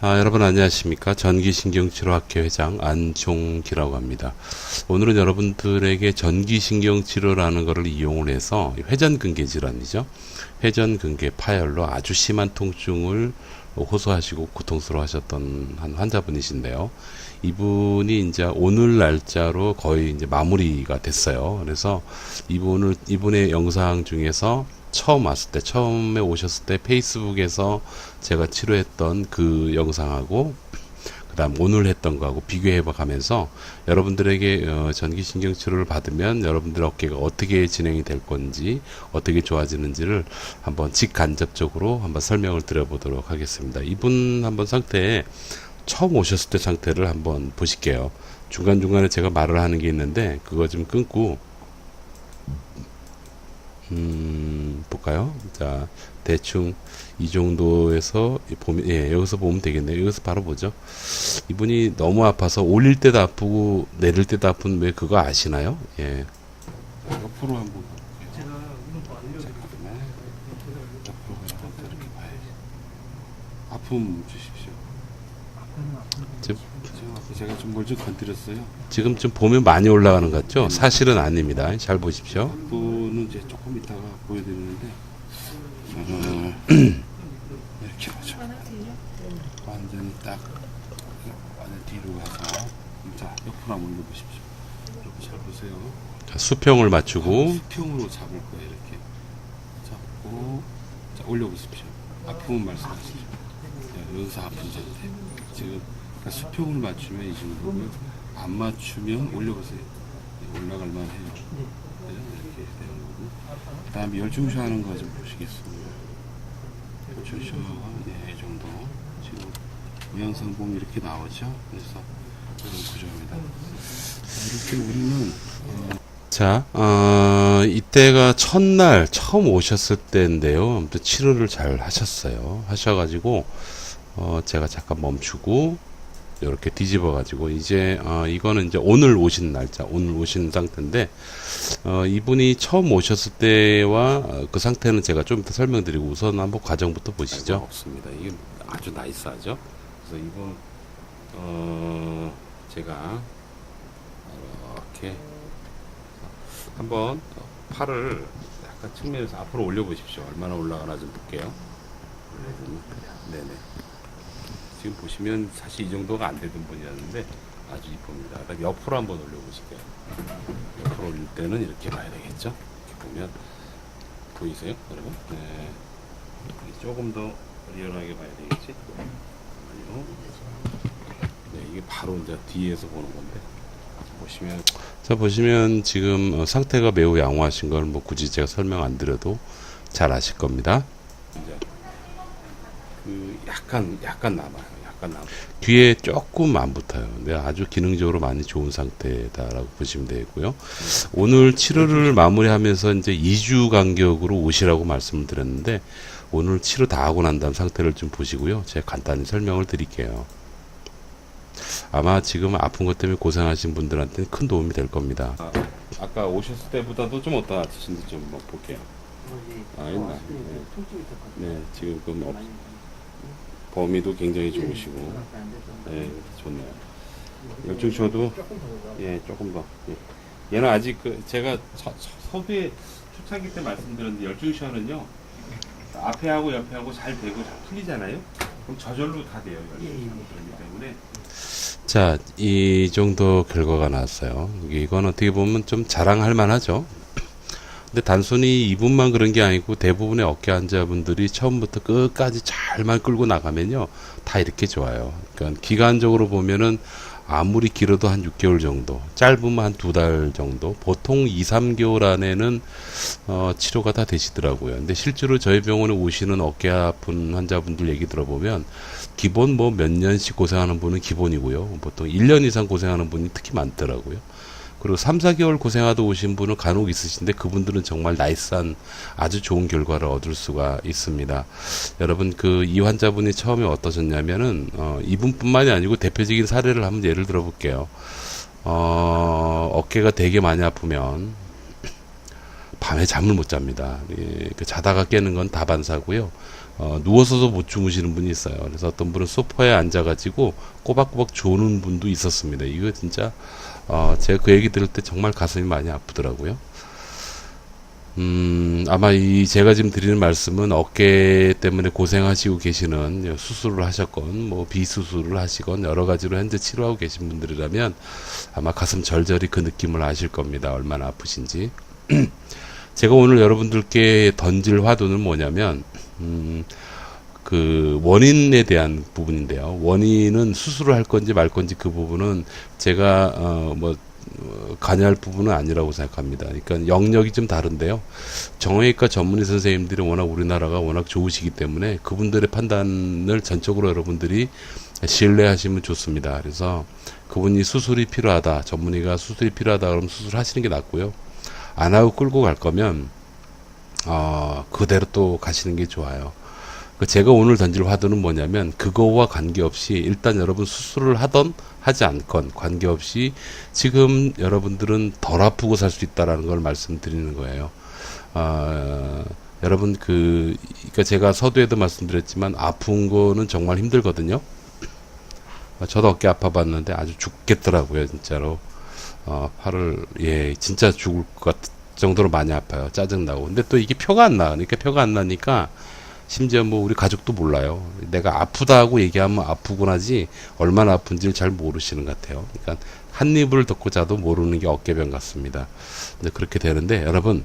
여러분 안녕하십니까. 전기신경치료학회 회장 안종기라고 합니다. 오늘은 여러분들에게 전기신경치료라는 것을 이용을 해서 회전근개 질환이죠. 회전근개 파열로 아주 심한 통증을 호소하시고 고통스러워 하셨던 한 환자분이신데요. 이분이 이제 오늘 날짜로 거의 이제 마무리가 됐어요. 그래서 이분의 영상 중에서 처음에 오셨을 때 페이스북에서 제가 치료했던 그 영상하고 그 다음 오늘 했던 거하고 비교해 가면서 여러분들에게 전기신경 치료를 받으면 여러분들 어깨가 어떻게 진행이 될 건지 어떻게 좋아지는지를 한번 직간접적으로 한번 설명을 드려보도록 하겠습니다. 이분 한번 상태에 처음 오셨을 때 상태를 한번 보실게요. 중간중간에 제가 말을 하는 게 있는데 그거 좀 끊고 볼까요? 자, 대충 이 정도에서 보면, 여기서 보면 되겠네요. 여기서 바로 보죠. 이분이 너무 아파서 올릴 때도 아프고 내릴 때도 아픈 왜 그거 아시나요? 예. 옆으로 한번 잠깐만. 옆으로 가서 이렇게 봐야지. 아픔 주십시오. 제가 좀 뭘 좀 건드렸어요. 지금 좀 보면 많이 올라가는 것 같죠? 사실은 아닙니다. 잘 보십시오. 부는 이제 조금 이따가 보여드리는데 이렇게 하죠. 완전히 딱 완전 뒤로 가서 자 옆으로 한번 올려보십시오. 이렇게 잘 보세요. 자, 수평을 맞추고 수평으로 잡을 거예요. 이렇게 잡고 자 올려보십시오. 아프면 말씀하시죠. 여기서 아픈 상태 지금 그러니까 수평을 맞추면 이 정도고요. 안 맞추면 올려보세요. 올라갈 만해요. 이렇게 되는 거고. 그 다음에 열중쇼 하는 거 좀 보시겠습니다. 열중쇼, 이 정도. 지금 이 영상 보면 이렇게 나오죠. 그래서 이런 구조입니다. 이렇게 우리는 자, 이때가 첫날 처음 오셨을 때인데요. 치료를 잘 하셨어요. 하셔가지고 제가 잠깐 멈추고 이렇게 뒤집어 가지고 이제 이거는 이제 오늘 오신 날짜, 오늘 오신 상태인데 이분이 처음 오셨을 때와 그 상태는 제가 좀 이따 설명드리고 우선 한번 과정부터 보시죠. 없습니다. 이게 아주 나이스하죠. 그래서 이분 제가 이렇게 한번 팔을 약간 측면에서 앞으로 올려 보십시오. 얼마나 올라가나 좀 볼게요. 네네. 지금 보시면 사실 이 정도가 안 되던 분이었는데 아주 이쁩니다. 그다음에 옆으로 한번 올려보실게요. 옆으로 올릴 때는 이렇게 봐야 되겠죠. 이렇게 보면 보이세요, 여러분? 네. 조금 더 리얼하게 봐야 되겠지. 네, 이게 바로 이제 뒤에서 보는 건데 보시면 자 보시면 지금 상태가 매우 양호하신 걸 뭐 굳이 제가 설명 안 드려도 잘 아실 겁니다. 이제 약간 남아요. 뒤에 조금 안 붙어요. 근데 아주 기능적으로 많이 좋은 상태다라고 보시면 되고요. 오늘 치료를 마무리하면서 이제 2주 간격으로 오시라고 말씀을 드렸는데 오늘 치료 다 하고 난 다음 상태를 좀 보시고요. 제가 간단히 설명을 드릴게요. 아마 지금 아픈 것 때문에 고생하신 분들한테는 큰 도움이 될 겁니다. 아까 오셨을 때보다도 좀 어떠신지 좀 볼게요. 있나? 네, 지금 그 범위도 굉장히 좋으시고, 네, 좋네요. 열중쇼도, 예, 조금 더. 예. 얘는 아직 제가 서두에 초창기 때 말씀드렸는데, 열중쇼는요, 앞에 하고 옆에 하고 잘 되고 잘 풀리잖아요? 그럼 저절로 다 돼요, 열중쇼는. 그렇기 때문에. 자, 이 정도 결과가 나왔어요. 이건 어떻게 보면 좀 자랑할 만하죠. 근데 단순히 이분만 그런 게 아니고 대부분의 어깨 환자분들이 처음부터 끝까지 잘만 끌고 나가면요 다 이렇게 좋아요. 그러니까 기간적으로 보면은 아무리 길어도 한 6개월 정도, 짧으면 한 2달 정도, 보통 2, 3개월 안에는 치료가 다 되시더라고요. 근데 실제로 저희 병원에 오시는 어깨 아픈 환자분들 얘기 들어보면 기본 뭐 몇 년씩 고생하는 분은 기본이고요. 보통 1년 이상 고생하는 분이 특히 많더라고요. 그리고 3, 4개월 고생하다 오신 분은 간혹 있으신데 그분들은 정말 나이스한 아주 좋은 결과를 얻을 수가 있습니다. 여러분 이 환자분이 처음에 어떠셨냐면은 이분뿐만이 아니고 대표적인 사례를 한번 예를 들어 볼게요. 어깨가 되게 많이 아프면 밤에 잠을 못 잡니다. 자다가 깨는 건 다반사고요. 누워서도 못 주무시는 분이 있어요. 그래서 어떤 분은 소파에 앉아가지고 꼬박꼬박 조는 분도 있었습니다. 이거 진짜 제가 그 얘기 들을 때 정말 가슴이 많이 아프더라고요. 아마 제가 지금 드리는 말씀은 어깨 때문에 고생하시고 계시는, 수술을 하셨건 뭐 비수술을 하시건 여러 가지로 현재 치료하고 계신 분들이라면 아마 가슴 절절히 그 느낌을 아실 겁니다. 얼마나 아프신지. 제가 오늘 여러분들께 던질 화두는 뭐냐면 그 원인에 대한 부분인데요. 원인은 수술을 할 건지 말 건지 그 부분은 제가 관여할 부분은 아니라고 생각합니다. 그러니까 영역이 좀 다른데요. 정형외과 전문의 선생님들이 워낙 우리나라가 워낙 좋으시기 때문에 그분들의 판단을 전적으로 여러분들이 신뢰하시면 좋습니다. 그래서 그분이 수술이 필요하다, 전문의가 수술이 필요하다 그러면 수술하시는 게 낫고요. 안 하고 끌고 갈 거면 그대로 또 가시는 게 좋아요. 제가 오늘 던질 화두는 뭐냐면 그거와 관계없이 일단 여러분 수술을 하던 하지 않건 관계없이 지금 여러분들은 덜 아프고 살 수 있다라는 걸 말씀드리는 거예요. 여러분 그러니까 제가 서두에도 말씀드렸지만 아픈 거는 정말 힘들거든요. 저도 어깨 아파봤는데 아주 죽겠더라고요, 진짜로. 팔을 진짜 죽을 것 같은 정도로 많이 아파요. 짜증나고. 근데 또 이게 표가 안 나. 그러니까 표가 안 나니까 심지어 뭐 우리 가족도 몰라요. 내가 아프다고 얘기하면 아프구나지 얼마나 아픈지를 잘 모르시는 것 같아요. 그러니까 한 입을 덮고 자도 모르는 게 어깨병 같습니다. 근데 그렇게 되는데 여러분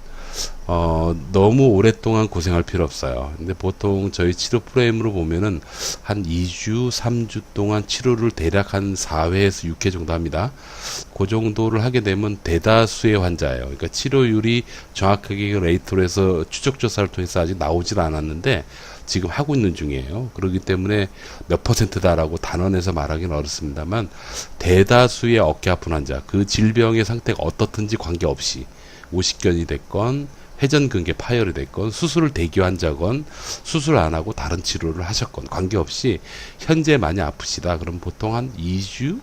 너무 오랫동안 고생할 필요 없어요. 근데 보통 저희 치료 프레임으로 보면은 한 2주, 3주 동안 치료를 대략 한 4회에서 6회 정도 합니다. 그 정도를 하게 되면 대다수의 환자예요. 그러니까 치료율이 정확하게 레이트로 해서 추적 조사를 통해서 아직 나오질 않았는데 지금 하고 있는 중이에요. 그렇기 때문에 몇 %다라고 단언해서 말하기는 어렵습니다만 대다수의 어깨 아픈 환자, 그 질병의 상태가 어떻든지 관계없이 오십견이 됐건 회전근개 파열이 됐건 수술을 대기한 자건 수술 안 하고 다른 치료를 하셨건 관계없이 현재 많이 아프시다 그럼 보통 한 2주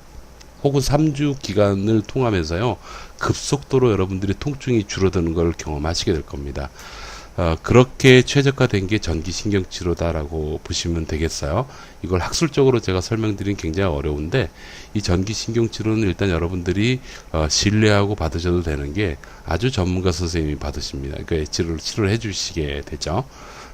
혹은 3주 기간을 통하면서요 급속도로 여러분들이 통증이 줄어드는 걸 경험하시게 될 겁니다. 그렇게 최적화된 게 전기신경치료다라고 보시면 되겠어요. 이걸 학술적으로 제가 설명드리긴 굉장히 어려운데 이 전기신경치료는 일단 여러분들이 신뢰하고 받으셔도 되는 게 아주 전문가 선생님이 받으십니다. 그러니까 치료를 해주시게 되죠.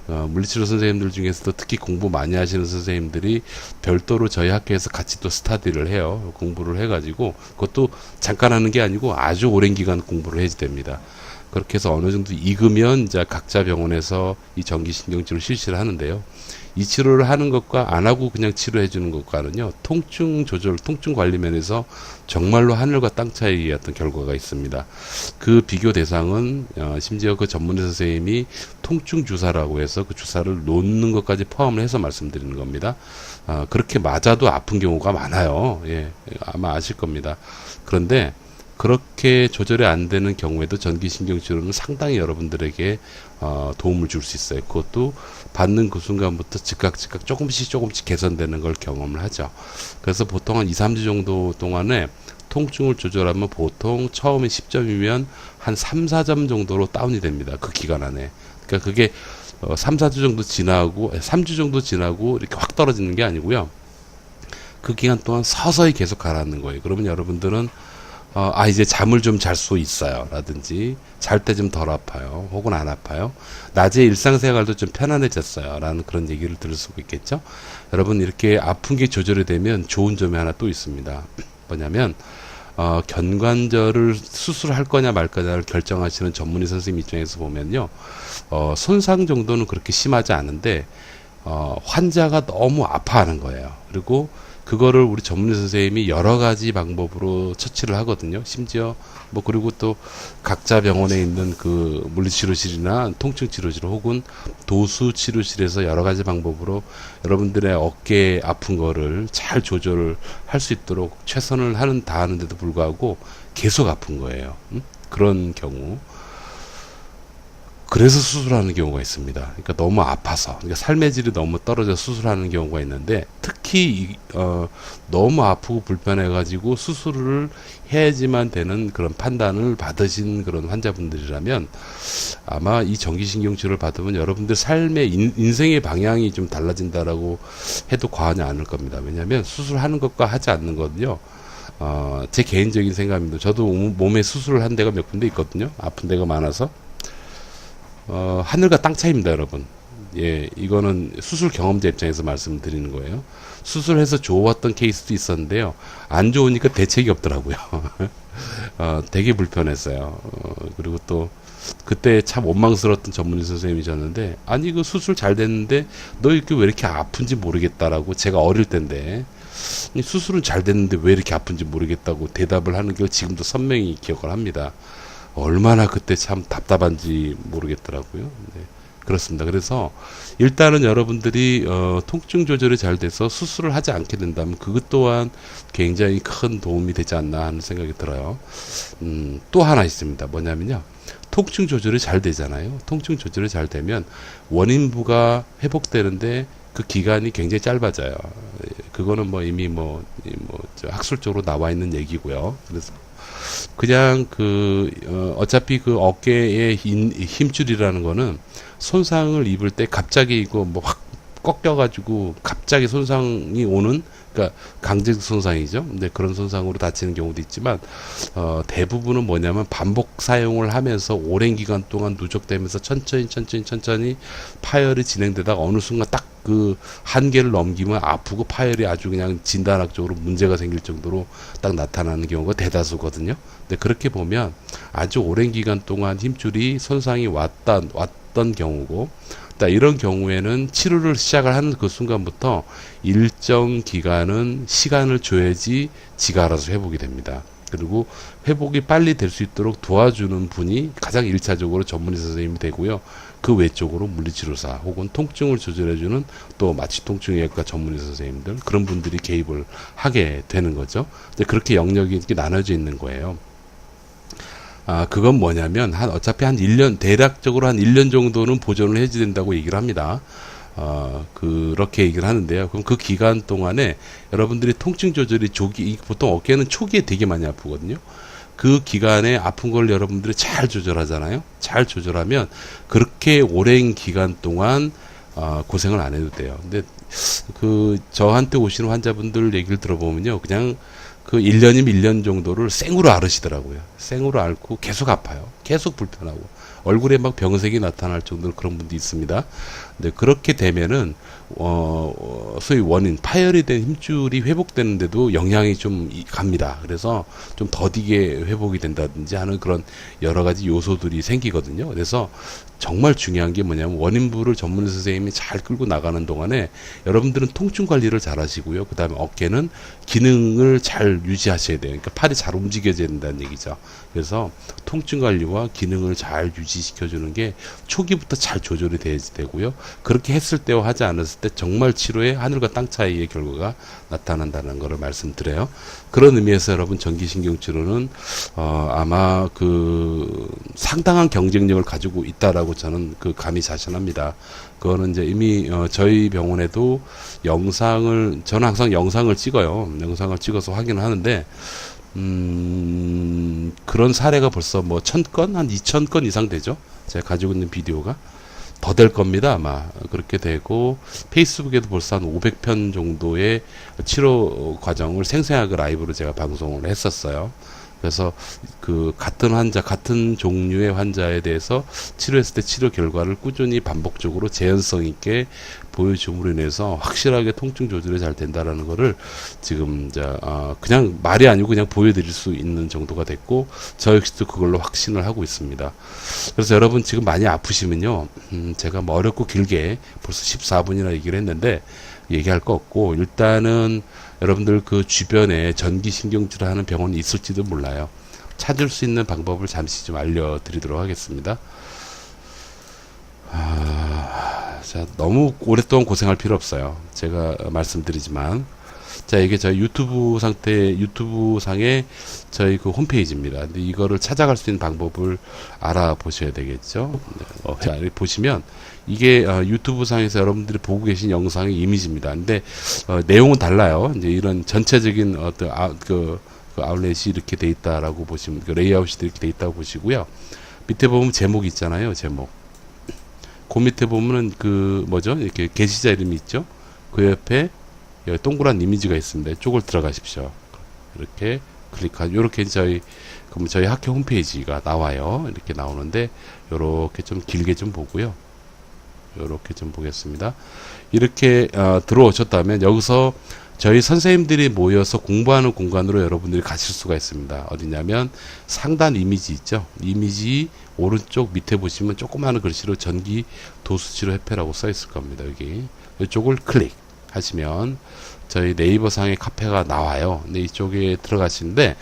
물리치료 선생님들 중에서도 특히 공부 많이 하시는 선생님들이 별도로 저희 학교에서 같이 또 스터디를 해요. 공부를 해가지고 그것도 잠깐 하는 게 아니고 아주 오랜 기간 공부를 해야 됩니다. 그렇게 해서 어느 정도 익으면 이제 각자 병원에서 이 전기신경치료를 실시를 하는데요. 이 치료를 하는 것과 안 하고 그냥 치료해 주는 것과는요, 통증 조절, 통증 관리 면에서 정말로 하늘과 땅 차이의 어떤 결과가 있습니다. 그 비교 대상은 심지어 그 전문의 선생님이 통증 주사라고 해서 그 주사를 놓는 것까지 포함을 해서 말씀드리는 겁니다. 그렇게 맞아도 아픈 경우가 많아요. 예, 아마 아실 겁니다. 그런데 그렇게 조절이 안 되는 경우에도 전기신경치료는 상당히 여러분들에게 도움을 줄 수 있어요. 그것도 받는 그 순간부터 즉각 조금씩 개선되는 걸 경험을 하죠. 그래서 보통 한 2, 3주 정도 동안에 통증을 조절하면 보통 처음에 10점이면 한 3, 4점 정도로 다운이 됩니다. 그 기간 안에. 그러니까 그게 3, 4주 정도 지나고 3주 정도 지나고 이렇게 확 떨어지는 게 아니고요. 그 기간 동안 서서히 계속 가라앉는 거예요. 그러면 여러분들은 이제 잠을 좀 잘 수 있어요. 라든지, 잘 때 좀 덜 아파요. 혹은 안 아파요. 낮에 일상생활도 좀 편안해졌어요. 라는 그런 얘기를 들을 수가 있겠죠. 여러분, 이렇게 아픈 게 조절이 되면 좋은 점이 하나 또 있습니다. 뭐냐면, 견관절을 수술할 거냐 말 거냐를 결정하시는 전문의 선생님 입장에서 보면요. 손상 정도는 그렇게 심하지 않은데, 환자가 너무 아파하는 거예요. 그리고 그거를 우리 전문의 선생님이 여러 가지 방법으로 처치를 하거든요. 심지어 그리고 또 각자 병원에 있는 그 물리치료실이나 통증치료실 혹은 도수치료실에서 여러 가지 방법으로 여러분들의 어깨 아픈 거를 잘 조절을 할 수 있도록 최선을 다하는데도 불구하고 계속 아픈 거예요. 그런 경우. 그래서 수술하는 경우가 있습니다. 그러니까 너무 아파서, 그러니까 삶의 질이 너무 떨어져 수술하는 경우가 있는데, 특히 너무 아프고 불편해가지고 수술을 해야지만 되는 그런 판단을 받으신 그런 환자분들이라면 아마 이 전기신경치료를 받으면 여러분들 삶의 인생의 방향이 좀 달라진다라고 해도 과하지 않을 겁니다. 왜냐하면 수술하는 것과 하지 않는 거는요. 제 개인적인 생각입니다. 저도 몸에 수술을 한 데가 몇 군데 있거든요. 아픈 데가 많아서. 하늘과 땅 차이입니다, 여러분. 예, 이거는 수술 경험자 입장에서 말씀드리는 거예요. 수술해서 좋았던 케이스도 있었는데요. 안 좋으니까 대책이 없더라고요. 되게 불편했어요. 그리고 또, 그때 참 원망스러웠던 전문의 선생님이셨는데, 아니, 그 수술 잘 됐는데, 너 이렇게 왜 이렇게 아픈지 모르겠다라고, 제가 어릴 때인데, 수술은 잘 됐는데 왜 이렇게 아픈지 모르겠다고 대답을 하는 걸 지금도 선명히 기억을 합니다. 얼마나 그때 참 답답한지 모르겠더라고요. 네, 그렇습니다. 그래서 일단은 여러분들이 통증 조절이 잘 돼서 수술을 하지 않게 된다면 그것 또한 굉장히 큰 도움이 되지 않나 하는 생각이 들어요. 또 하나 있습니다. 뭐냐면요. 통증 조절이 잘 되잖아요. 통증 조절이 잘 되면 원인부가 회복되는데 그 기간이 굉장히 짧아져요. 그거는 뭐 이미 학술적으로 나와 있는 얘기고요. 그래서 그냥 어차피 그 어깨의 힘줄이라는 거는 손상을 입을 때 갑자기 이거 뭐 확 꺾여가지고 갑자기 손상이 오는, 그러니까 강제적 손상이죠. 근데 그런 손상으로 다치는 경우도 있지만, 대부분은 뭐냐면 반복 사용을 하면서 오랜 기간 동안 누적되면서 천천히 파열이 진행되다가 어느 순간 딱 그 한계를 넘기면 아프고 파열이 아주 그냥 진단학적으로 문제가 생길 정도로 딱 나타나는 경우가 대다수거든요. 근데 그렇게 보면 아주 오랜 기간 동안 힘줄이 손상이 왔던 경우고, 이런 경우에는 치료를 시작을 하는 그 순간부터 일정 기간은 시간을 줘야지 지가 알아서 회복이 됩니다. 그리고 회복이 빨리 될 수 있도록 도와주는 분이 가장 1차적으로 전문의 선생님이 되고요. 그 외적으로 물리치료사 혹은 통증을 조절해주는 또 마취통증의학과 전문의 선생님들, 그런 분들이 개입을 하게 되는 거죠. 그렇게 영역이 이렇게 나눠져 있는 거예요. 그건 뭐냐면 어차피 한 1년, 대략적으로 한 1년 정도는 보존을 해줘야 된다고 얘기를 합니다. 그렇게 얘기를 하는데요. 그럼 그 기간 동안에 여러분들이 통증 조절이 보통 어깨는 초기에 되게 많이 아프거든요. 그 기간에 아픈 걸 여러분들이 잘 조절하잖아요. 잘 조절하면 그렇게 오랜 기간 동안 고생을 안 해도 돼요. 근데 저한테 오시는 환자분들 얘기를 들어보면요. 그냥 그 1년이면 1년 정도를 생으로 앓으시더라고요. 생으로 앓고 계속 아파요. 계속 불편하고. 얼굴에 막 병색이 나타날 정도로 그런 분도 있습니다. 근데 그렇게 되면은, 소위 원인, 파열이 된 힘줄이 회복되는데도 영향이 좀 갑니다. 그래서 좀 더디게 회복이 된다든지 하는 그런 여러 가지 요소들이 생기거든요. 그래서 정말 중요한 게 뭐냐면 원인부를 전문의 선생님이 잘 끌고 나가는 동안에 여러분들은 통증 관리를 잘 하시고요. 그 다음에 어깨는 기능을 잘 유지하셔야 돼요. 그러니까 팔이 잘 움직여져야 된다는 얘기죠. 그래서 통증 관리와 기능을 잘 유지시켜주는 게 초기부터 잘 조절이 되고요. 그렇게 했을 때와 하지 않았을 때 정말 치료에 하늘과 땅 차이의 결과가 나타난다는 것을 말씀드려요. 그런 의미에서 여러분 전기신경치료는 아마 상당한 경쟁력을 가지고 있다라고 저는 감히 자신합니다. 그거는 이제 이미 저희 병원에도 저는 항상 영상을 찍어요. 영상을 찍어서 확인을 하는데 그런 사례가 벌써 1000건, 한 2000건 이상 되죠. 제가 가지고 있는 비디오가. 더 될 겁니다, 아마. 그렇게 되고, 페이스북에도 벌써 한 500편 정도의 치료 과정을 생생하게 라이브로 제가 방송을 했었어요. 그래서 같은 종류의 환자에 대해서 치료했을 때 치료 결과를 꾸준히 반복적으로 재현성 있게 보여줌으로 인해서 확실하게 통증 조절이 잘 된다라는 거를 지금 그냥 말이 아니고 그냥 보여드릴 수 있는 정도가 됐고, 저 역시도 그걸로 확신을 하고 있습니다. 그래서 여러분 지금 많이 아프시면요, 제가 어렵고 길게 벌써 14분이나 얘기를 했는데 얘기할 거 없고, 일단은 여러분들 그 주변에 전기신경치료 하는 병원이 있을지도 몰라요. 찾을 수 있는 방법을 잠시 좀 알려드리도록 하겠습니다. 너무 오랫동안 고생할 필요 없어요. 제가 말씀드리지만, 자, 이게 저희 유튜브 상의 저희 그 홈페이지입니다. 근데 이거를 찾아갈 수 있는 방법을 알아보셔야 되겠죠. 자, 여기 보시면 이게 유튜브 상에서 여러분들이 보고 계신 영상의 이미지입니다. 근데 내용은 달라요. 이제 이런 전체적인 어떤 그 아울렛이 이렇게 돼 있다라고 보시면, 그 레이아웃이 이렇게 돼 있다고 보시고요. 밑에 보면 제목이 있잖아요. 제목. 그 밑에 보면은 그 뭐죠? 이렇게 게시자 이름이 있죠. 그 옆에 여기 동그란 이미지가 있습니다. 이쪽을 들어가십시오. 이렇게 클릭하면 이렇게 그럼 저희 학교 홈페이지가 나와요. 이렇게 나오는데 요렇게 좀 길게 좀 보고요. 요렇게 좀 보겠습니다. 이렇게 들어오셨다면 여기서 저희 선생님들이 모여서 공부하는 공간으로 여러분들이 가실 수가 있습니다. 어디냐면 상단 이미지 있죠. 이미지 오른쪽 밑에 보시면 조그마한 글씨로 전기 도수치료 협회라고 써 있을 겁니다. 여기 이쪽을 클릭하시면 저희 네이버 상의 카페가 나와요. 근데 이쪽에 들어가시는데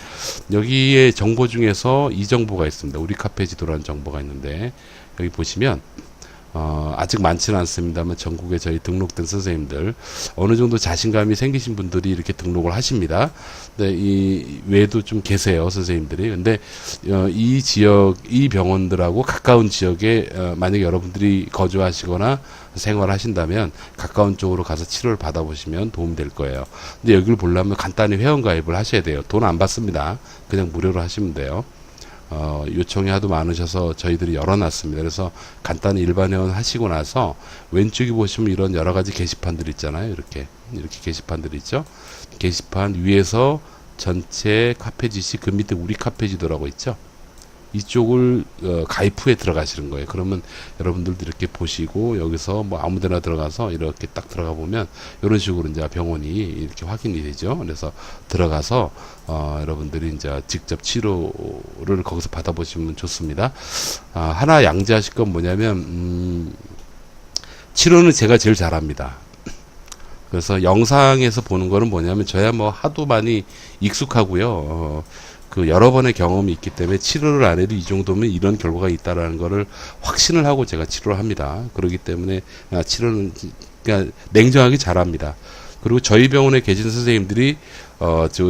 여기에 정보 중에서 이 정보가 있습니다. 우리 카페 지도라는 정보가 있는데 여기 보시면 아직 많지는 않습니다만 전국에 저희 등록된 선생님들 어느 정도 자신감이 생기신 분들이 이렇게 등록을 하십니다. 근데 이 외에도 좀 계세요, 선생님들이. 근데 이 지역, 이 병원들하고 가까운 지역에 만약에 여러분들이 거주하시거나 생활하신다면 가까운 쪽으로 가서 치료를 받아보시면 도움이 될 거예요. 근데 여기를 보려면 간단히 회원가입을 하셔야 돼요. 돈 안 받습니다. 그냥 무료로 하시면 돼요. 요청이 하도 많으셔서 저희들이 열어놨습니다. 그래서 간단히 일반 회원 하시고 나서 왼쪽에 보시면 이런 여러 가지 게시판들 있잖아요. 이렇게 게시판들이 있죠. 게시판 위에서 전체 카페 지시, 그 밑에 우리 카페 지도라고 있죠. 이쪽을 가입 후에 들어가시는 거예요. 그러면 여러분들도 이렇게 보시고 여기서 뭐 아무데나 들어가서 이렇게 딱 들어가 보면 이런 식으로 이제 병원이 이렇게 확인이 되죠. 그래서 들어가서 여러분들이 이제 직접 치료를 거기서 받아보시면 좋습니다. 하나 양지하실 건 뭐냐면 치료는 제가 제일 잘합니다. 그래서 영상에서 보는 거는 뭐냐면 저야 뭐 하도 많이 익숙하고요. 그 여러 번의 경험이 있기 때문에 치료를 안 해도 이 정도면 이런 결과가 있다라는 거를 확신을 하고 제가 치료를 합니다. 그렇기 때문에 치료는 그냥 냉정하게 잘합니다. 그리고 저희 병원에 계신 선생님들이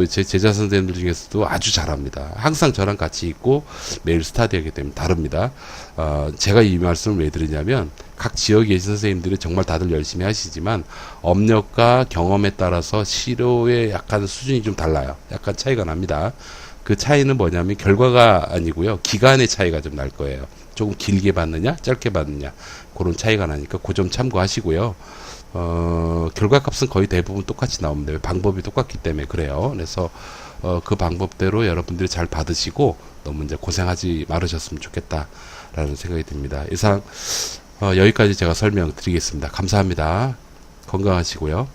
제 제자 선생님들 중에서도 아주 잘합니다. 항상 저랑 같이 있고 매일 스타디하기 때문에 다릅니다. 제가 이 말씀을 왜 드리냐면 각 지역에 계신 선생님들이 정말 다들 열심히 하시지만 업력과 경험에 따라서 치료의 약간 수준이 좀 달라요. 약간 차이가 납니다. 그 차이는 뭐냐면 결과가 아니고요. 기간의 차이가 좀 날 거예요. 조금 길게 받느냐, 짧게 받느냐, 그런 차이가 나니까 그 점 참고하시고요. 결과값은 거의 대부분 똑같이 나옵니다. 방법이 똑같기 때문에 그래요. 그래서 그 방법대로 여러분들이 잘 받으시고 너무 이제 고생하지 말으셨으면 좋겠다라는 생각이 듭니다. 이상 여기까지 제가 설명드리겠습니다. 감사합니다. 건강하시고요.